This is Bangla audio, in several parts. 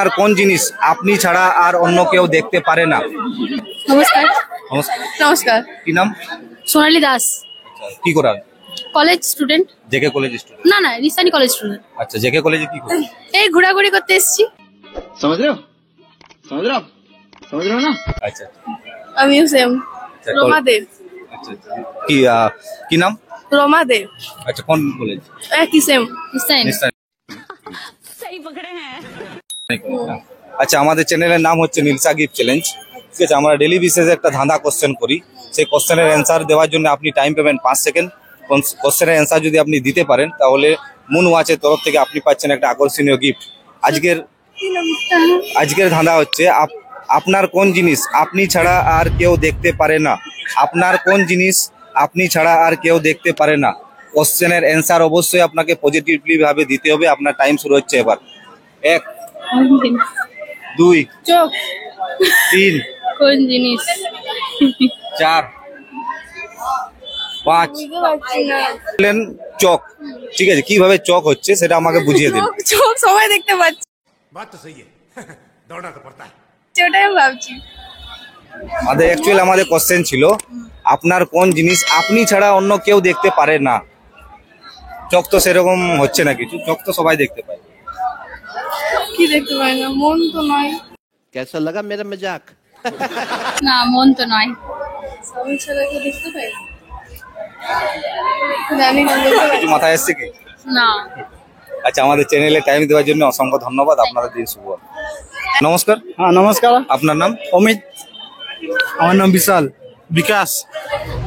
আর কোন জিনিস আপনি ছাড়া আর অন্য কেউ দেখতে পারে না? নমস্কার। নমস্কার। নমস্কার। কি নাম? সোনালী দাস। কি করা? College student. JK college student? না না, রিসানি কলেজ স্টুডেন্ট। আচ্ছা, জেকে কলেজে কি করো? এই ঘোরাঘুরি করতে এসেছি। समझ रहे हो ना? আচ্ছা আমিও সেম। রমা দেব। আচ্ছা কি নাম? রমা দেব। আচ্ছা, কোন কলেজ? একই সেম। নিশ্চয়ই। सही पकड़े हैं। আচ্ছা, আমাদের চ্যানেলের নাম হচ্ছে নীলসা গিফট চ্যালেঞ্জ। ঠিক আছে, আমরা ডেলি বেসিসে একটা ধাঁধা কোশ্চেন করি। সেই কোশ্চেনের অ্যান্সার দেওয়ার জন্য আপনি টাইম পাবেন 5 সেকেন্ড। কোশ্চেনের অ্যান্সার যদি আপনি দিতে পারেন তাহলে মুন ওয়াচের তরফ থেকে আপনি পাচ্ছেন একটা আকর্ষণীয় গিফট। আজকের ধাঁধা হচ্ছে আপনার কোন জিনিস আপনি ছাড়া আর কেউ দেখতে পারে না? আপনার কোন জিনিস আপনি ছাড়া আর কেউ দেখতে পারে না? কোশ্চেনের অ্যান্সার অবশ্যই আপনাকে পজিটিভলি ভাবে দিতে হবে। আপনার টাইম শুরু হচ্ছে এবার। 1 2 চোখ। 3 কোন জিনিস? 4 5 চক। ঠিক আছে, কিভাবে চক হচ্ছে সেটা আমাকে বুঝিয়ে দিন। চোখ সবাই দেখতে পাচ্ছে। बात तो सही है दौड़ना तो पड़ता है। ওটাই আমি ভাবছি। আমাদের কোশ্চেন ছিল আপনার কোন জিনিস আপনি ছাড়া অন্য কেউ দেখতে পারে না। চোখ তো সেরকম হচ্ছে না কিছু, চোখ তো সবাই দেখতে পায়। কি দেখতে পাই না? মন তো নয়। कैसा लगा मेरा मजाक? না, মন তো নয়। সবাই ছাড়া কেউ দেখতে পায়? জানি না, দেখতে পাই কিছু মাথায় এসছে কি? না। আচ্ছা, আমাদের চ্যানেলে টাইম দেওয়ার জন্য অসংখ্য ধন্যবাদ। আপনাদের দিন শুভ হোক। নমস্কার। হ্যাঁ নমস্কার। আপনার নাম? অমিত। আমার নাম বিশাল। বিকাশ।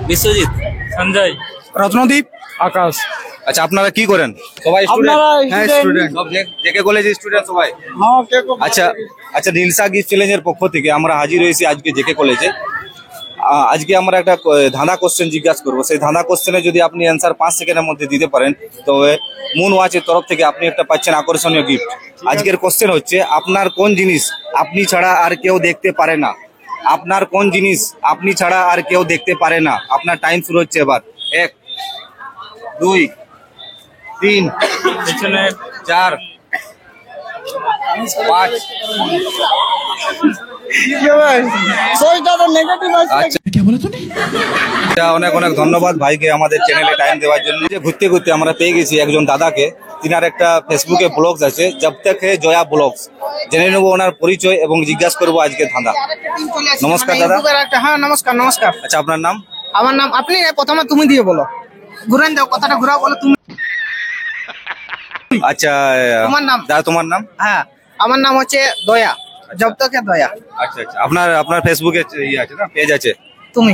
বিশ্বজিৎ। সঞ্জয়। রত্নদীপ। আকাশ। আচ্ছা, আপনারা কি করেন? সবাই আপনারা হ্যাঁ, স্টুডেন্ট। সব জেকে কলেজের স্টুডেন্ট সবাই? হ্যাঁ, কে কো? আচ্ছা, নীলসা গিফট চ্যালেঞ্জের পক্ষ থেকে আমরা হাজির হয়েছি আজকে জেকে কলেজে। আজকে আমরা একটা ধাঁধা কোশ্চেন জিজ্ঞাসা করবো। সেই ধাঁধা কোশ্চেনে যদি আপনি অ্যান্সার 5 সেকেন্ডের মধ্যে দিতে পারেন তবে মুন ওয়াচের তরফ থেকে আপনি একটা পাচ্ছেন আকর্ষণীয় গিফট। আজকের কোশ্চেন হচ্ছে আপনার কোন জিনিস আপনি ছাড়া আর কেউ দেখতে পারে না? আপনার কোন জিনিস আপনি ছাড়া আর কেউ দেখতে পারে না? আপনার টাইম শুরু হচ্ছে এবার। 1 2 3 4 5। আচ্ছা, অনেক অনেক ধন্যবাদ ভাইকে আমাদের চ্যানেলে টাইম দেওয়ার জন্য। ঘুরতে ঘুরতে আমরা পেয়ে গেছি একজন দাদাকে। তিনার একটা ফেসবুকে ব্লগস আছে, জব তক হে জয়া ব্লগস। জেনে নেবো ওনার পরিচয় এবং জিজ্ঞাসা করবো আজকে ধাঁধা। নমস্কার দাদা। হ্যাঁ নমস্কার। নমস্কার। আচ্ছা, আপনার নাম? আমার নাম আপনি প্রথমে তুমি দিয়ে বলো। ঘুরেন দাও, কথাটা ঘুরাও, বলো তুমি। আচ্ছা, তোমার নাম? দাদা তোমার নাম? হ্যাঁ, আমার নাম হচ্ছে দয়া। জব তক হে দয়া। আচ্ছা আচ্ছা, আপনার ফেসবুকে ইয়ে আছে না, পেজ আছে? তুমি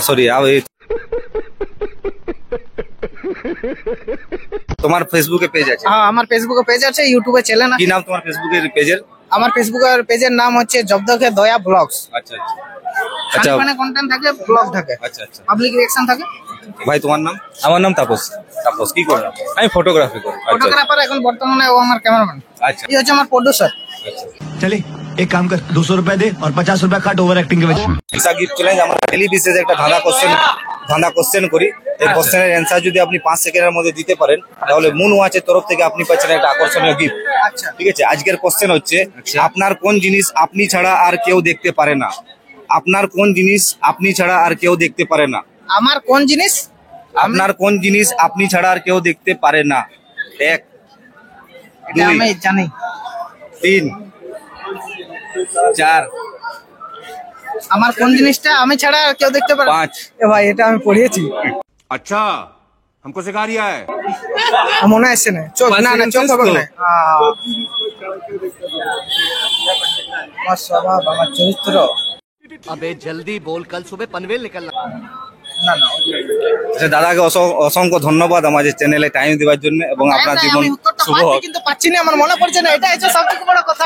সরি, তোমার ফেসবুকে পেজ আছে? হ্যাঁ, আমার ফেসবুকে পেজ আছে, ইউটিউবে চ্যানেল আছে। কি নাম তোমার ফেসবুকের পেজের? আমার ফেসবুকের পেজের নাম হচ্ছে জব তক হে দয়া ব্লগস। আচ্ছা আচ্ছা আচ্ছা। ওখানে কন্টেন্ট থাকে, ব্লগ থাকে, আচ্ছা আচ্ছা। পাবলিক রিঅ্যাকশন থাকে। ভাই তোমার নাম? আমার নাম তাপস। তাপস, কি করেন? আমি ফটোগ্রাফি করি। আচ্ছা ফটোগ্রাফার, এখন বর্তমানে ও আমার ক্যামেরাম্যান। আচ্ছা এই হচ্ছে আমার প্রোডিউসার। चले एक काम कर 200 रुपए दे और 50 रुपए काट ओवर एक्टिंग के वजह। নীলসা গিফট চ্যালেঞ্জ আমরা ডেলি বেসিসে একটা ধাঁধা কোশ্চেন করি। এই কোশ্চেনের অ্যান্সার যদি আপনি 5 সেকেন্ডের মধ্যে দিতে পারেন তাহলে মুন ওয়াচের তরফ থেকে আপনি পাচ্ছেন একটা আকর্ষণীয় গিফট। আচ্ছা, ঠিক আছে, আজকের কোশ্চেন হচ্ছে আপনার কোন জিনিস আপনি ছাড়া আর কেউ দেখতে পারে না? আপনার কোন জিনিস আপনি ছাড়া আর কেউ দেখতে পারে না? আমার কোন জিনিস? আপনার কোন জিনিস আপনি ছাড়া আর কেউ দেখতে পারে না? 1 এটা 2 আমি জানি। 3 4 আমার কোন জিনিসটা আমি ছাড়া আর কেউ দেখতে পারে? 5। এ ভাই, এটা আমি পড়িয়েছি। अच्छा हमको सिखा रिया है। মনে আসছে না। চোখ না, না চোখ হবে না। আমার স্বভাব, আমার চরিত্র। अबे जल्दी बोल, कल सुबह पनवेल निकलना। না না, আচ্ছা, দাদাকে অসংখ্য ধন্যবাদ আমাদের চ্যানেলে টাইম দেওয়ার জন্য এবং আপনার জীবন আমি উত্তরটা শুভ পাচ্ছি হোক। কিন্তু পাচ্ছি না, আমার মনে পড়ছে না। এটা হচ্ছে সবথেকে বড় কথা।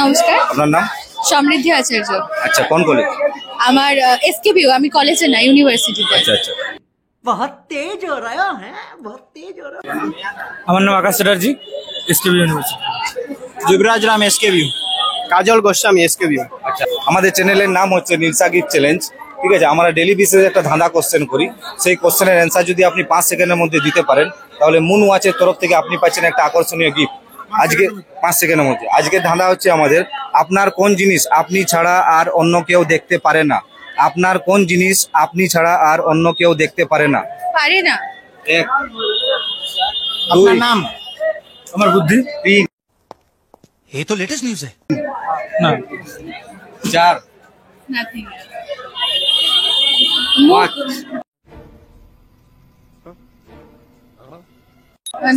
নমস্কার। আপনার নাম? সমৃদ্ধি আচার্য। আচ্ছা, কোন কলেজ? আমার এসকেবিউ, আমি কলেজে না, ইউনিভার্সিটিতে। আচ্ছা আচ্ছা। बहुत तेज हो रहा है, बहुत तेज हो रहा है। আমার নাম আকাশ চ্যাটার্জি, এসকেবিউ ইউনিভার্সিটি। যুবরাজ রাম, এসকেবিউ। কাজল গোস্বামী, এসকেবিউ। আচ্ছা, আমাদের চ্যানেলের নাম হচ্ছে নীলসা গিফট চ্যালেঞ্জ। ঠিক আছে, আমরা ডেলি বেসিসে একটা ধাঁধা কোশ্চেন করি। সেই কোশ্চেনের অ্যান্সার যদি আপনি 5 সেকেন্ডের মধ্যে দিতে পারেন, তাহলে মুন ওয়াচের তরফ থেকে আপনি পাচ্ছেন একটা আকর্ষণীয় গিফট। আজকে 5 সেকেন্ডের মধ্যে আজকের ধাঁধা হচ্ছে আমাদের, আপনার কোন জিনিস আপনি ছাড়া আর অন্য কেউ দেখতে পারে না? আপনার কোন জিনিস আপনি ছাড়া আর অন্য কেউ দেখতে পারে না? পারি না। 1 আপনার নাম? আমার বুদ্ধি। 3 ये तो लेटेस्ट न्यूज है। না 4 নাথিং। 5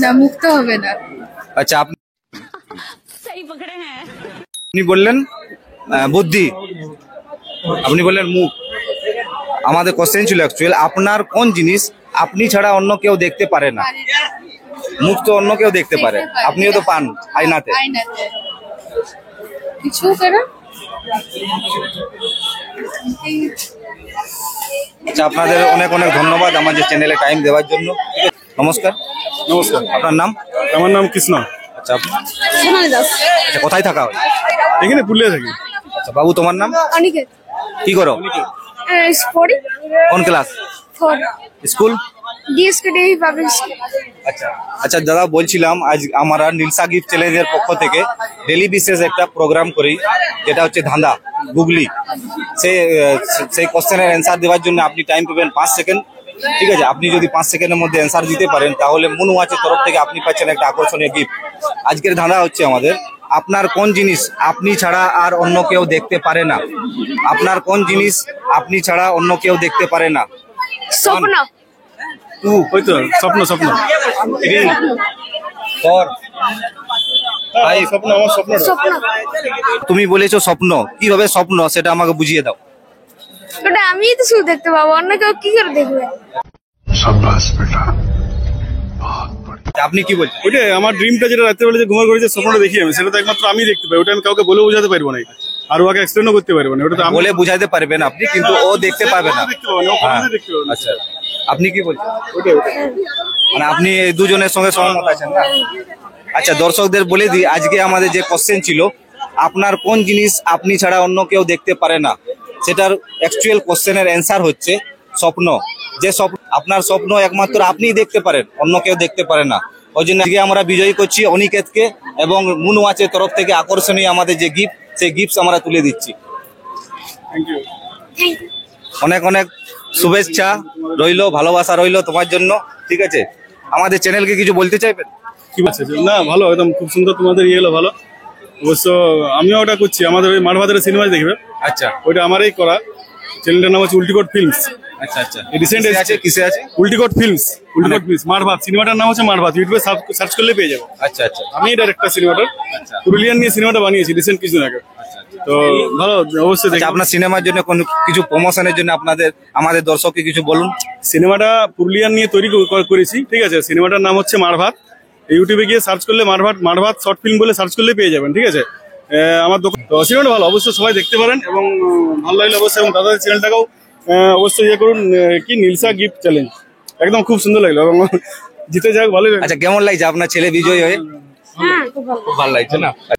না, মুক্ত হবে না। আচ্ছা, আপনি বললেন বুদ্ধি, আপনি বললেন মুখ। আমাদের কোশ্চেন ছিল অ্যাকচুয়াল, আপনার কোন জিনিস আপনি ছাড়া অন্য কেউ দেখতে পারে না? পারি না। মুখ তো অন্য কেউ দেখতে পারে, দেখতে পারে। আপনিও তো পান আয়নাতে। আয়নাতে। কিছু করো। আচ্ছা, আপনাদের অনেক অনেক ধন্যবাদ আমাদের চ্যানেলে টাইম দেওয়ার জন্য। ঠিক আছে, নমস্কার। নমস্কার, আপনার নাম? আমার নাম কৃষ্ণ। আচ্ছা, আচ্ছা, কোথায় থাকা হয়? এখানে পুরুলিয়া থাকি। আচ্ছা বাবু, তোমার নাম? অনিকেত। কি করো? স্পোর্ট কোন class? 4 school? DSK daily public school. আচ্ছা আচ্ছা দাদা, বলছিলাম আজ আমরা নীলসা গিফট চ্যালেঞ্জের পক্ষ থেকে ডেলি বিশেষ একটা প্রোগ্রাম করি, যেটা হচ্ছে ধাঁধা গুগলি। সেই কোশ্চেনের অ্যান্সার দেওয়ার জন্য আপনি টাইম পাবেন 5 সেকেন্ড। ঠিক আছে, আপনি যদি 5 সেকেন্ডের মধ্যে অ্যান্সার দিতে পারেন, তাহলে মুন ওয়াচের তরফ থেকে আপনি পাচ্ছেন একটা আকর্ষণীয় গিফট। আজকের ধাঁধা হচ্ছে আমাদের, আপনার কোন জিনিস আপনি ছাড়া আর অন্য কেউ দেখতে পারে না? আপনার কোন জিনিস আপনি ছাড়া অন্য কেউ দেখতে পারে না? স্বপ্ন। 2 ওই তো স্বপ্ন, স্বপ্ন। 3 4 এই স্বপ্ন, আমার স্বপ্নটা। স্বপ্ন। তুমি বলেছো স্বপ্ন, কিভাবে স্বপ্ন সেটা আমাকে বুঝিয়ে দাও। ওটা আমি তো শুধু দেখতে পাবো, অন্য কেউ কি করে দেখবে? আপনি কি বলছেন? ওইটা আমার ড্রিমটা, যেটা রাত্রেবেলা যে ঘুমার করে যে স্বপ্নটা দেখি আমি, সেটা তো একমাত্র আমি দেখতে পাই। ওটা আমি কাউকে বলে বোঝাতে পারবো না, আর ওকে এক্সপ্লেনও করতে পারবো না। ওটা তো আমি বলে বুঝাইতে পারবেন আপনি, কিন্তু ও দেখতে পাবে না। দেখতে পাবো না, ও কখনোই দেখতে পাবো না। আচ্ছা, আপনি কি বলছেন? ওটাই, ওটাই। মানে আপনি এই দুজনের সঙ্গে সহমত আছেন না? আচ্ছা, দর্শকদের বলে দিই, আজকে আমাদের যে কোশ্চেন ছিল, আপনার কোন জিনিস আপনি ছাড়া অন্য কেউ দেখতে পারে না, সেটার অ্যাকচুয়াল কোশ্চেনের অ্যান্সার হচ্ছে স্বপ্ন। যে স্বপ্ন, আপনার স্বপ্ন একমাত্র আপনিই দেখতে পারেন, অন্য কেউ দেখতে পারে না। ওই জন্য আজকে আমরা বিজয়ী করছি অনিকেতকে, এবং মুন ওয়াচের তরফ থেকে আকর্ষণীয় আমাদের যে গিফট, সেই গিফট আমরা তুলে দিচ্ছি। Thank you. অনেক অনেক শুভেচ্ছা রইলো, ভালোবাসা রইলো তোমার জন্য। ঠিক আছে, আমাদের চ্যানেলকে কিছু বলতে চাইবেন? কি বলছে? না, ভালো, একদম খুব সুন্দর। তোমাদের ইয়ে হলো ভালো। অবশ্য আমিও ওটা করছি, আমাদের ওই মাঠভাতের সিনেমা দেখবে, আচ্ছা ওইটা আমারই করা। চ্যানেলটার নাম হচ্ছে উল্টিকোট ফিল্মস। আচ্ছা আচ্ছা, রিসেন্ট আছে কিসে আছে? উল্টিকোট ফিল্মস, উল্টিকোট ফিল্মস, মাঠভাত। সিনেমাটার নাম হচ্ছে মাঠভাত, ইউটিউবে সার্চ করলে পেয়ে যাবো। আচ্ছা আচ্ছা আমি ডাইরেক্টর সিনেমাটার, পুরুলিয়ান নিয়ে সিনেমাটা বানিয়েছি রিসেন্ট কিছুদিন আগে। তো ভালো, অবশ্যই আচ্ছা, দেখি। আপনার সিনেমার জন্য কোনো কিছু প্রমোশনের জন্য আমাদের দর্শককে কিছু বলুন। সিনেমাটা পুরুলিয়ান নিয়ে তৈরি করেছি। ঠিক আছে, সিনেমাটার নাম হচ্ছে মাঠভাত। ইউটিউবে গিয়ে সার্চ করলে মাঠভাত শর্ট ফিল্ম বলে সার্চ করলে পেয়ে যাবেন। ঠিক আছে, আমার দোকান, তো সিনেমাটা ভালো, অবশ্যই সবাই দেখতে পারেন, এবং ভালো লাগলে অবশ্যই, এবং দাদাদের চ্যানেলটাকেও অবশ্যই ইয়ে করুন, কি নীলসা গিফট চ্যালেঞ্জ, একদম খুব সুন্দর লাগলো, এবং জিতে যাক, ভালোই লাগলো। আচ্ছা, কেমন লাগছে আপনার ছেলে বিজয় হয়ে? হ্যাঁ, খুব ভালো। খুব ভালো লাগছে না?